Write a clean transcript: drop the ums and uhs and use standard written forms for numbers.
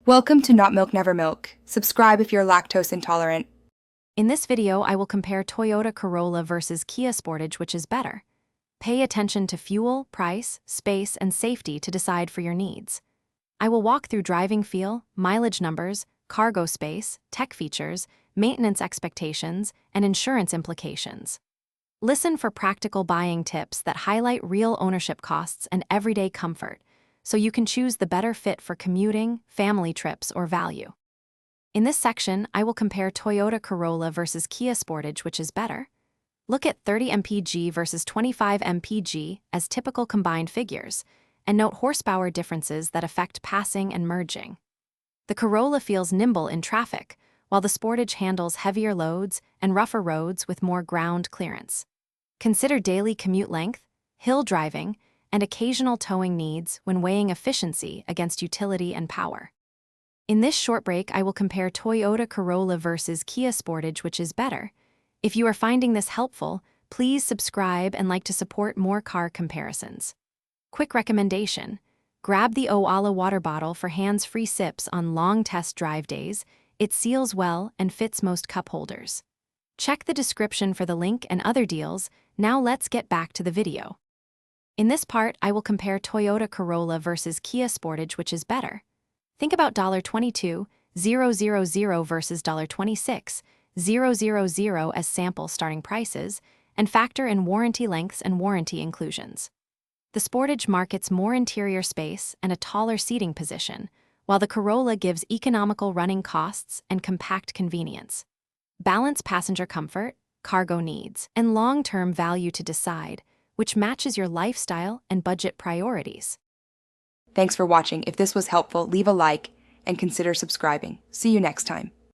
Welcome to Not Milk Never Milk. Subscribe if you're lactose intolerant. In this video, I will compare Toyota Corolla versus Kia Sportage, which is better. Pay attention to fuel, price, space, and safety to decide for your needs. I will walk through driving feel, mileage numbers, cargo space, tech features, maintenance expectations, and insurance implications. Listen for practical buying tips that highlight real ownership costs and everyday comfort, so you can choose the better fit for commuting, family trips, or value. In this section, I will compare Toyota Corolla versus Kia Sportage, which is better. Look at 30 mpg versus 25 mpg as typical combined figures, and note horsepower differences that affect passing and merging. The Corolla feels nimble in traffic, while the Sportage handles heavier loads and rougher roads with more ground clearance. Consider daily commute length, hill driving, and occasional towing needs when weighing efficiency against utility and power. In this short break, I will compare Toyota Corolla versus Kia Sportage, which is better. If you are finding this helpful, please subscribe and like to support more car comparisons. Quick recommendation: grab the Owala water bottle for hands-free sips on long test drive days. It seals well and fits most cup holders. Check the description for the link and other deals. Now let's get back to the video. In this part, I will compare Toyota Corolla versus Kia Sportage, which is better. Think about $22,000 versus $26,000 as sample starting prices, and factor in warranty lengths and warranty inclusions. The Sportage markets more interior space and a taller seating position, while the Corolla gives economical running costs and compact convenience. Balance passenger comfort, cargo needs, and long-term value to decide which matches your lifestyle and budget priorities. Thanks for watching. If this was helpful, leave a like and consider subscribing. See you next time.